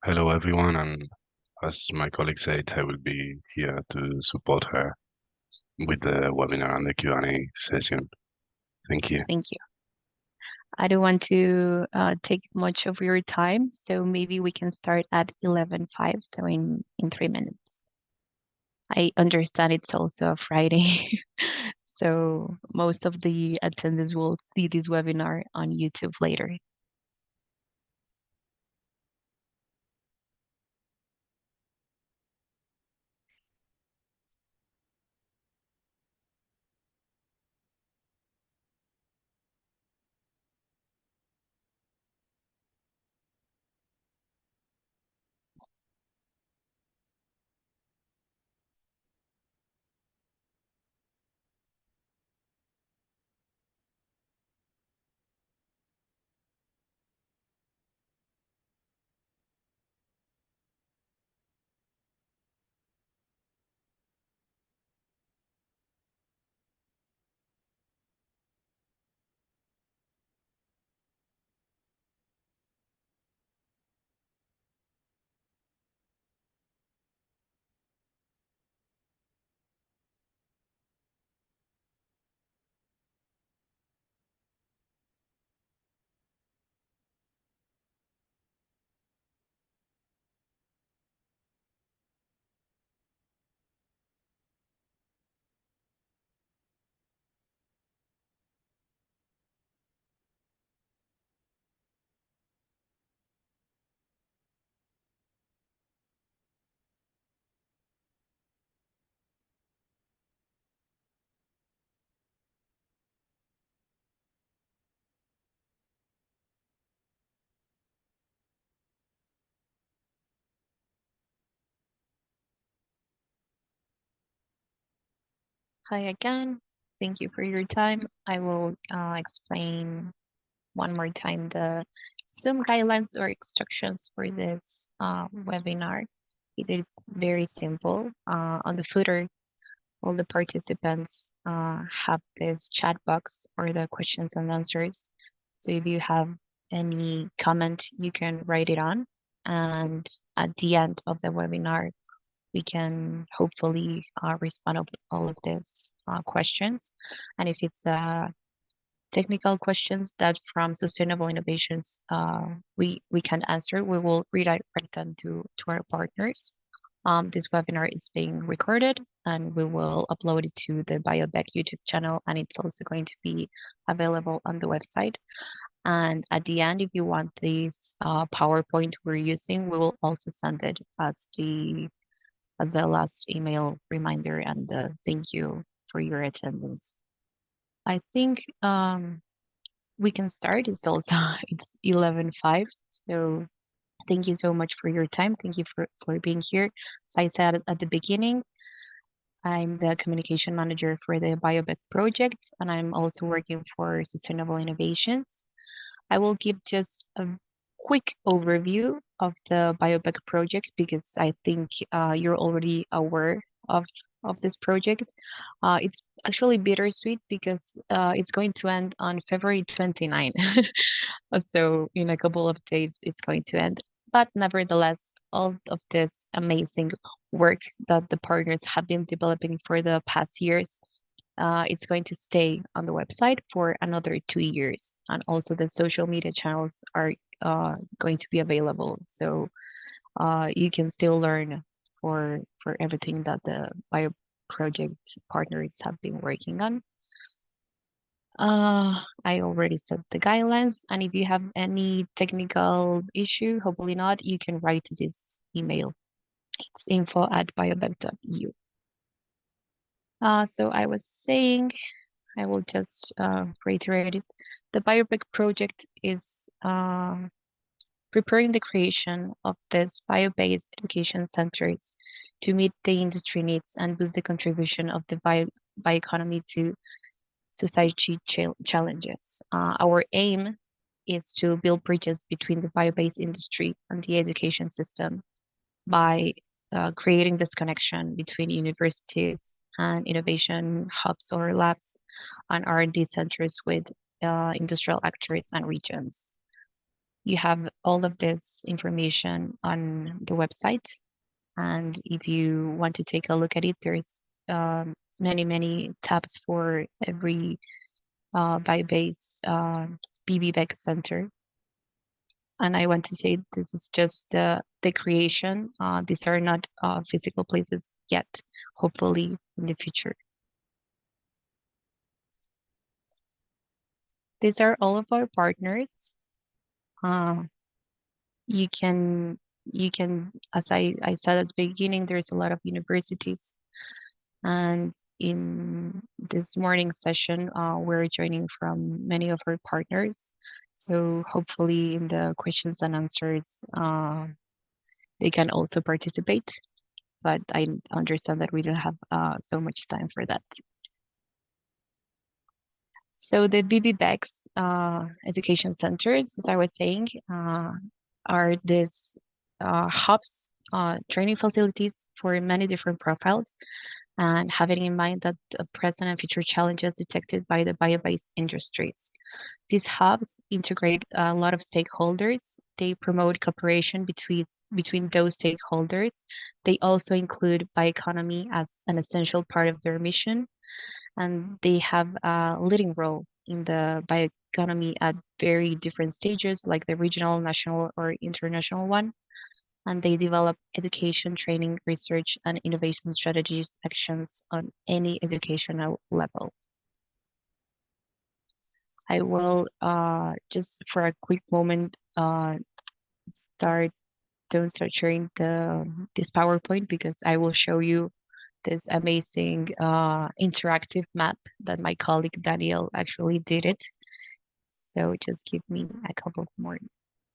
Hello, everyone, and as my colleague said, I will be here to support her with the webinar and the Q&A session. Thank you. Thank you. I don't want to take much of your time, so maybe we can start at 11:05, so in 3 minutes. I understand it's also a Friday, so most of the attendees will see this webinar on YouTube later. Hi again. Thank you for your time. I will explain one more time the Zoom guidelines or instructions for this webinar. It is very simple. On the footer, all the participants have this chat box or the questions and answers. So if you have any comment, you can write it on. And at the end of the webinar, we can hopefully respond to all of these questions. And if it's technical questions that from sustainable innovations we can answer, we will redirect them to our partners. This webinar is being recorded and we will upload it to the BIObec YouTube channel, and it's also going to be available on the website. And at the end, if you want this PowerPoint we're using, we will also send it as the last email reminder and thank you for your attendance. I think we can start. It's also it's 11:05, so thank you so much for your time. Thank you for being here. As I said at the beginning, I'm the communication manager for the BIObec project, and I'm also working for Sustainable Innovations. I will give just a quick overview of the BIObec project because I think you're already aware of this project. It's actually bittersweet because it's going to end on February 29. So in a couple of days, it's going to end. But nevertheless, all of this amazing work that the partners have been developing for the past years, it's going to stay on the website for another 2 years. And also the social media channels are going to be available. So you can still learn for everything that the bio project partners have been working on. I already set the guidelines, and if you have any technical issue, hopefully not, you can write to this email. It's info@biobec.eu. So I was saying, I will just reiterate it. The BIObec project is preparing the creation of these bio-based education centers to meet the industry needs and boost the contribution of the bioeconomy to society challenges. Our aim is to build bridges between the bio-based industry and the education system by creating this connection between universities and innovation hubs or labs and R&D centers with industrial actors and regions. You have all of this information on the website. And if you want to take a look at it, there's many tabs for every bio-based BIObec center. And I want to say this is just the creation. These are not physical places yet, hopefully in the future. These are all of our partners. Uh, you can, as I said at the beginning, there's a lot of universities. And in this morning session, we're joining from many of our partners. So hopefully in the questions and answers, they can also participate. But I understand that we don't have so much time for that. So the BBBEX education centers, as I was saying, are these hubs, training facilities for many different profiles, and having in mind that the present and future challenges detected by the bio-based industries. These hubs integrate a lot of stakeholders. They promote cooperation between those stakeholders. They also include bioeconomy as an essential part of their mission, and they have a leading role in the bioeconomy at very different stages, like the regional, national, or international one. And they develop education, training, research, and innovation strategies actions on any educational level. I will just for a quick moment start don't start sharing this PowerPoint, because I will show you this amazing interactive map that my colleague Daniel actually did it. So just give me a couple more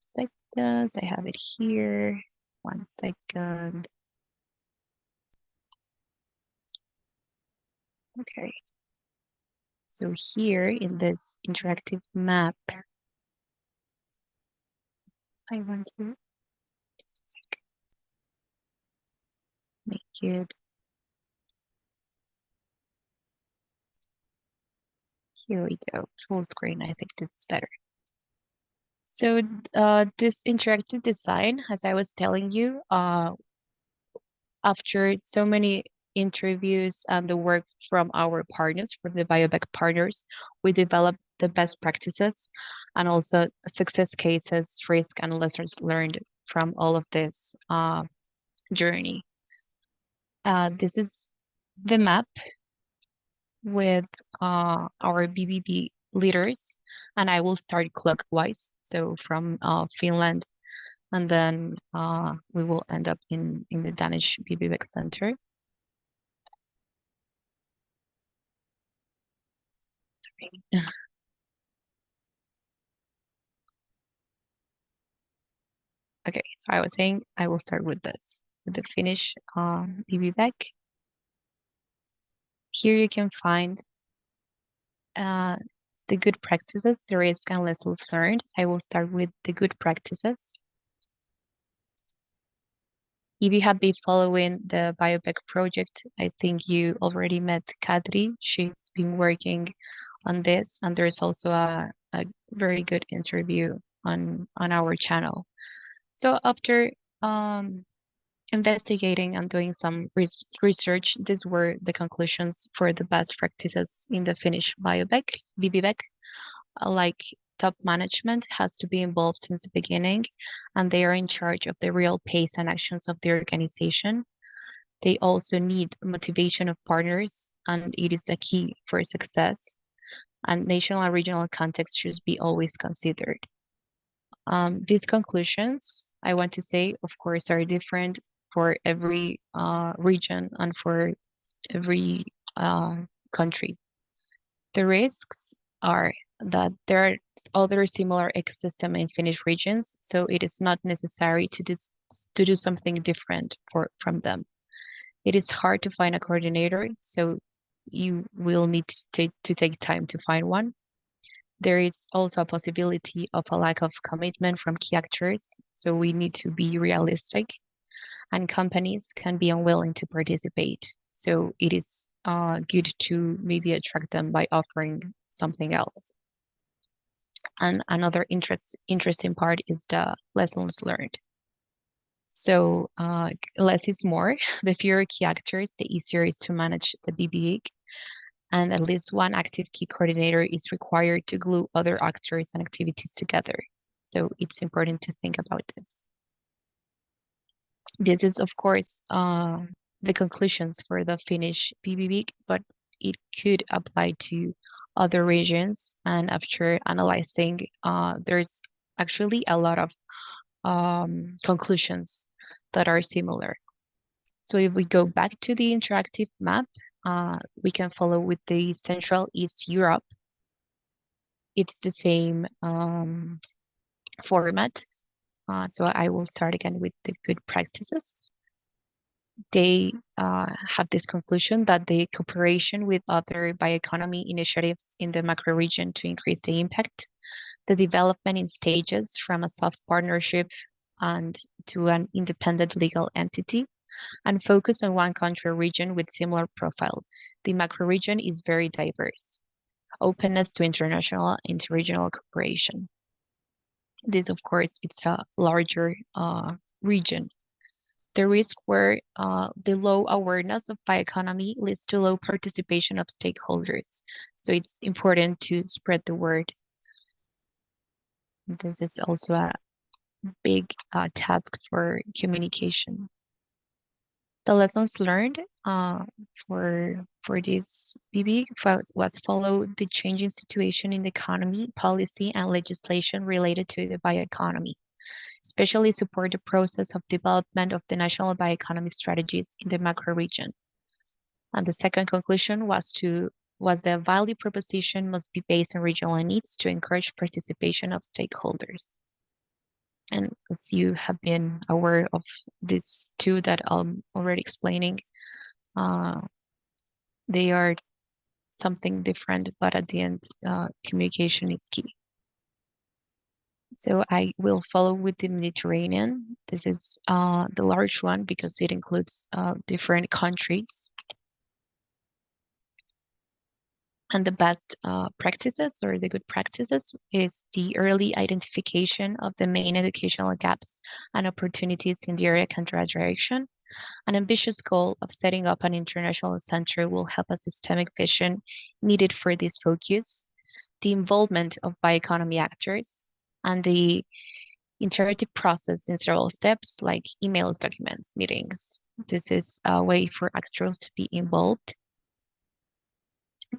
seconds. I have it here. 1 second. Okay. So here in this interactive map, I want to make it, here we go, full screen. I think this is better. So this interactive design, as I was telling you, after so many interviews and the work from our partners, from the BIObec partners, we developed the best practices and also success cases, risk and lessons learned from all of this journey. This is the map with our BBB leaders, and I will start clockwise. So from Finland, and then we will end up in the Danish BBbec Center. Sorry. Okay, so I was saying I will start with this, with the Finnish BBbec. Here you can find the good practices, the risk and lessons learned. I will start with the good practices. If you have been following the BIObec project, I think you already met Kadri. She's been working on this, and there's also a very good interview on our channel. So after investigating and doing some research, these were the conclusions for the best practices in the Finnish BIObec. Like top management has to be involved since the beginning, and they are in charge of the real pace and actions of the organization. They also need motivation of partners, and it is a key for success. And national and regional context should be always considered. These conclusions, I want to say, of course, are different for every region and for every country. The risks are that there are other similar ecosystem in Finnish regions, so it is not necessary to do something different from them. It is hard to find a coordinator, so you will need to take time to find one. There is also a possibility of a lack of commitment from key actors, so we need to be realistic, and companies can be unwilling to participate. So it is good to maybe attract them by offering something else. And another interesting part is the lessons learned. So less is more. The fewer key actors, the easier it is to manage the BIObec, and at least one active key coordinator is required to glue other actors and activities together. So it's important to think about this. This is, of course, the conclusions for the Finnish BIObec, but it could apply to other regions. And after analyzing, there's actually a lot of conclusions that are similar. So if we go back to the interactive map, we can follow with the Central East Europe. It's the same format. So I will start again with the good practices. They have this conclusion that the cooperation with other bioeconomy initiatives in the macro region to increase the impact, the development in stages from a soft partnership and to an independent legal entity, and focus on one country or region with similar profile. The macro region is very diverse. Openness to international and interregional cooperation. This, of course, it's a larger region. The risk where the low awareness of bioeconomy leads to low participation of stakeholders. So it's important to spread the word. This is also a big task for communication. The lessons learned for this BIObec was follow the changing situation in the economy, policy, and legislation related to the bioeconomy, especially support the process of development of the national bioeconomy strategies in the macro region. And the second conclusion was the value proposition must be based on regional needs to encourage participation of stakeholders. And as you have been aware of these two that I'm already explaining, they are something different, but at the end, communication is key. So I will follow with the Mediterranean. This is the large one because it includes different countries. And the best practices or the good practices is the early identification of the main educational gaps and opportunities in the area country direction. An ambitious goal of setting up an international center will help a systemic vision needed for this focus, the involvement of bioeconomy actors, and the iterative process in several steps like emails, documents, meetings. This is a way for actors to be involved.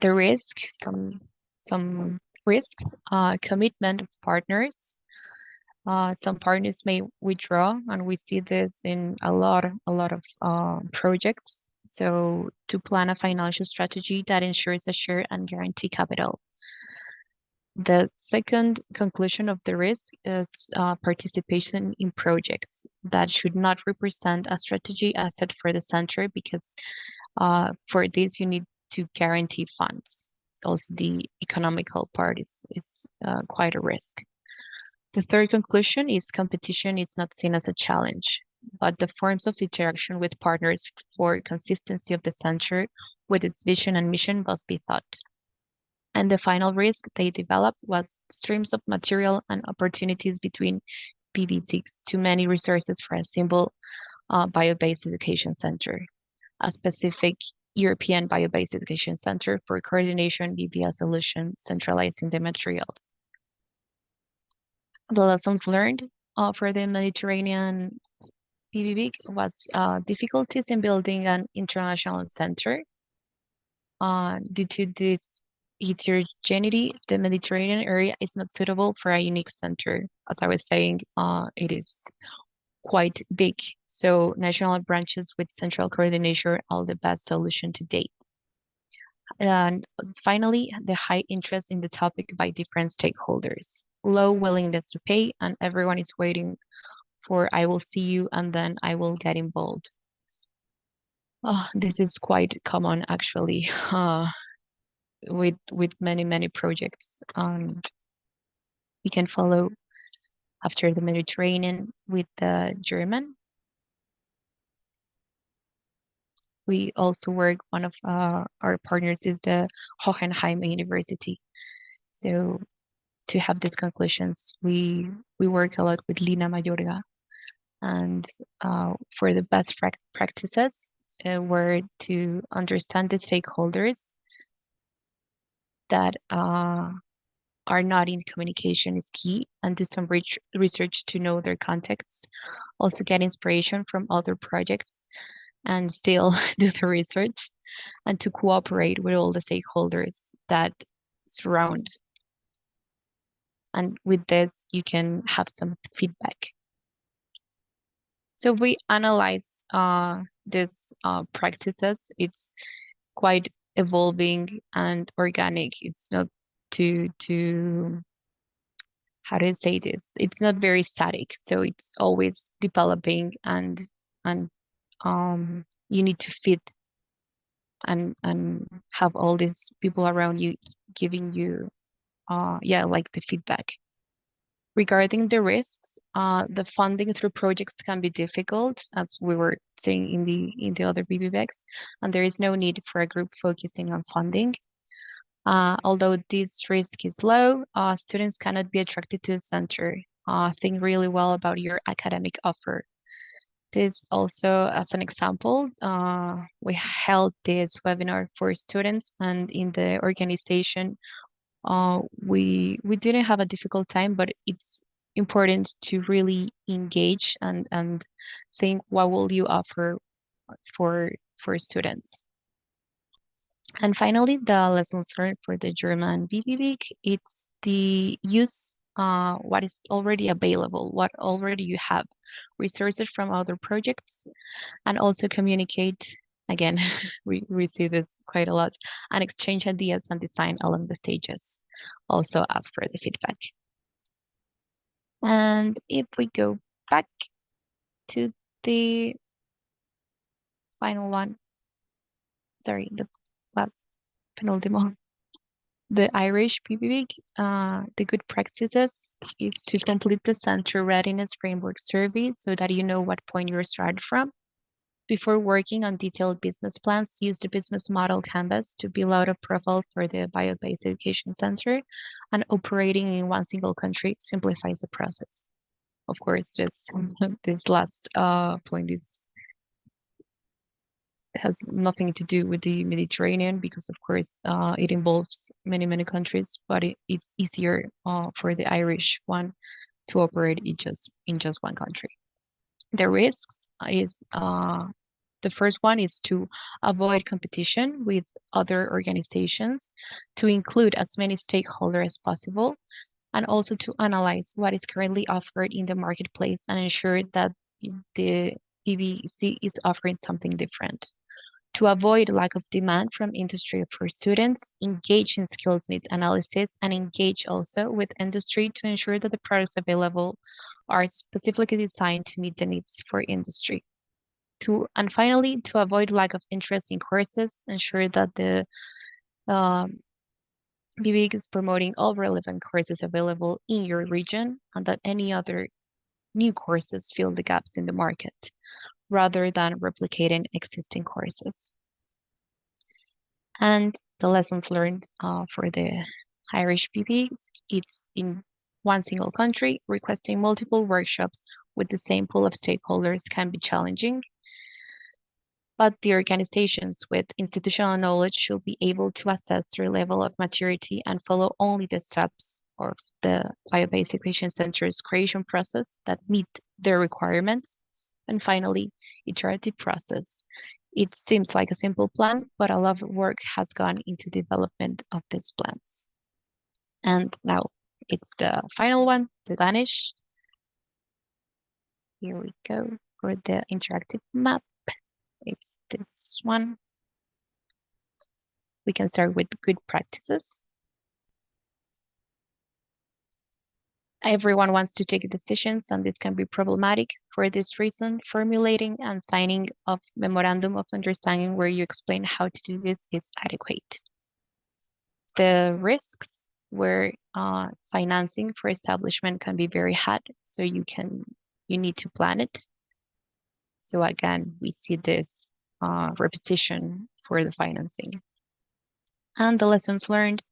The risk, some risks, commitment of partners. Some partners may withdraw, and we see this in a lot of projects. So to plan a financial strategy that ensures a share and guarantee capital. The second conclusion of the risk is participation in projects that should not represent a strategy asset for the center because for this you need to guarantee funds. Also, the economical part is quite a risk. The third conclusion is competition is not seen as a challenge, but the forms of interaction with partners for consistency of the center with its vision and mission must be thought. And the final risk they developed was streams of material and opportunities between BIObecs, too many resources for a simple bio-based education center. A specific European bio-based education center for coordination be a solution, centralizing the materials. The lessons learned for the Mediterranean BIObec was difficulties in building an international center. Due to this heterogeneity, the Mediterranean area is not suitable for a unique center. As I was saying, it is quite big. So national branches with central coordination are the best solution to date. And finally, the high interest in the topic by different stakeholders, low willingness to pay, and everyone is waiting for I will see you and then I will get involved. This is quite common actually with many projects. We can follow after the Mediterranean with the German. We also work, one of our partners is the Hohenheim University. So to have these conclusions, we work a lot with Lina Mayorga, and for the best practices were to understand the stakeholders that are not in communication is key, and do some research to know their contexts. Also get inspiration from other projects and still do the research, and to cooperate with all the stakeholders that surround. And with this, you can have some feedback. So we analyze these practices. It's quite evolving and organic. It's not too how do I say this? It's not very static. So it's always developing, and you need to fit and have all these people around you giving you like the feedback. Regarding the risks, the funding through projects can be difficult, as we were saying in the other BIObecs, and there is no need for a group focusing on funding. Although this risk is low, students cannot be attracted to the center. Think really well about your academic offer. This also, as an example, we held this webinar for students, and in the organization, we didn't have a difficult time, but it's important to really engage and think what will you offer for students. And finally, the lessons learned for the German BIObec, it's the use what is already available, what already you have, resources from other projects, and also communicate. Again, we see this quite a lot, and exchange ideas and design along the stages. Also ask for the feedback. And if we go back to the final one, sorry, the last penultimo, the Irish BIObec, the good practices is to complete the Center Readiness Framework survey so that you know what point you're starting from. Before working on detailed business plans, use the business model canvas to build out a profile for the Bio-based Education Center, and operating in one single country simplifies the process. Of course, this last point has nothing to do with the Mediterranean, because of course it involves many countries, but it's easier for the Irish one to operate in just one country. The risks is the first one is to avoid competition with other organizations, to include as many stakeholders as possible, and also to analyze what is currently offered in the marketplace and ensure that the BBC is offering something different. To avoid lack of demand from industry for students, engage in skills needs analysis, and engage also with industry to ensure that the products available are specifically designed to meet the needs for industry. And finally, to avoid lack of interest in courses, ensure that the BIObec is promoting all relevant courses available in your region, and that any other new courses fill the gaps in the market, rather than replicating existing courses. And the lessons learned for the Irish BIObec, it's in one single country. Requesting multiple workshops with the same pool of stakeholders can be challenging, but the organizations with institutional knowledge should be able to assess their level of maturity and follow only the steps of the Bio-based Education Center's creation process that meet their requirements. And finally, iterative process. It seems like a simple plan, but a lot of work has gone into development of these plans. And now it's the final one, the Danish. Here we go for the interactive map. It's this one. We can start with good practices. Everyone wants to take decisions, and this can be problematic. For this reason, formulating and signing of memorandum of understanding where you explain how to do this is adequate. The risks where financing for establishment can be very hard, so you need to plan it. So again, we see this repetition for the financing. And the lessons learned,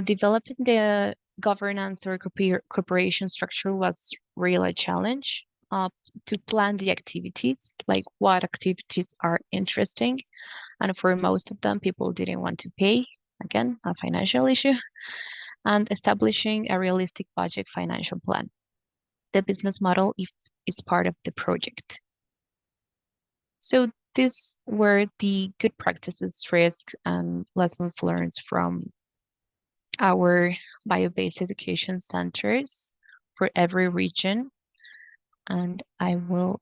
developing the governance or cooperation structure was really a challenge. To plan the activities, like what activities are interesting. And for most of them, people didn't want to pay. Again, a financial issue. And establishing a realistic budget financial plan. The business model is part of the project. So these were the good practices, risks, and lessons learned from our bio-based education centers for every region. And I will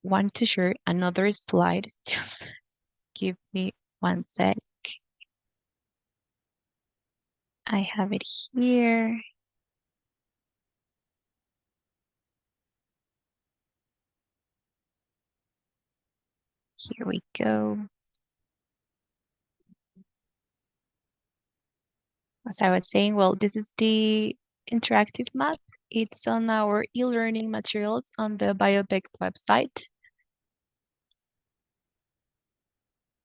want to share another slide. Just give me one sec. I have it here. Here we go. As I was saying, well, this is the interactive map. It's on our e-learning materials on the BIObec website.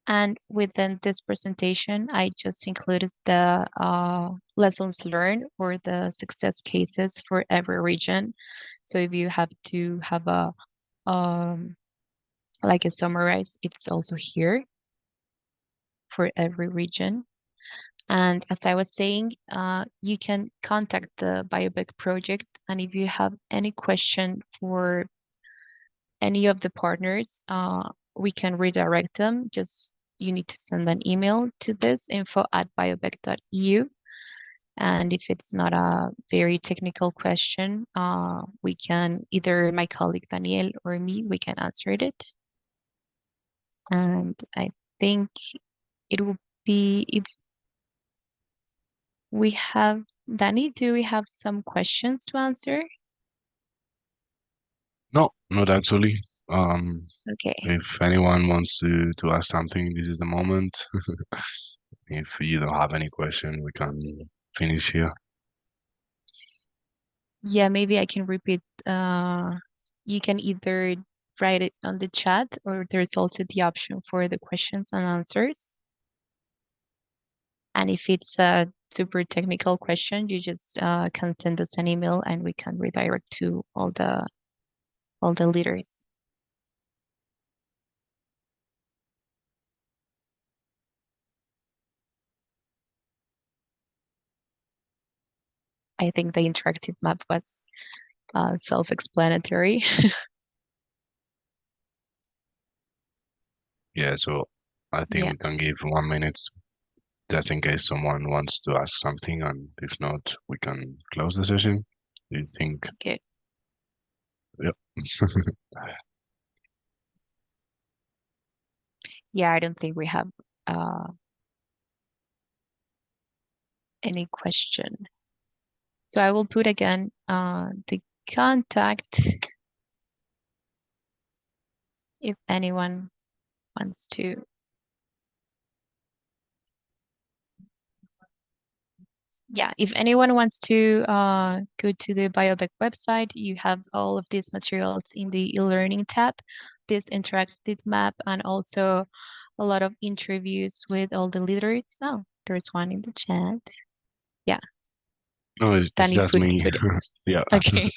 And within this presentation, I just included the lessons learned or the success cases for every region. So if you have to have a like a summarize, it's also here for every region. And as I was saying, you can contact the BIObec project. And if you have any question for any of the partners, we can redirect them. Just you need to send an email to this info@biobec.eu. And if it's not a very technical question, we can either my colleague Daniel or me, we can answer it. And I think it will be if we have Danny, do we have some questions to answer? No, not actually. Okay. If anyone wants to ask something, this is the moment. If you don't have any question, we can finish here. Yeah, maybe I can repeat. You can either write it on the chat or there's also the option for the questions and answers. And if it's a super technical question, you just can send us an email and we can redirect to all the leaders. I think the interactive map was self-explanatory. Yeah, so I think Yeah, we can give 1 minute just in case someone wants to ask something, and if not, we can close the session. Do you think? good. Yep. Yeah, I don't think we have any question. So I will put again the contact if anyone wants to. Yeah, if anyone wants to go to the BIObec website, you have all of these materials in the e-learning tab, this interactive map, and also a lot of interviews with all the leaders. Oh, there's one in the chat. Yeah, No, it's Danny just me. put it. Yeah. Okay.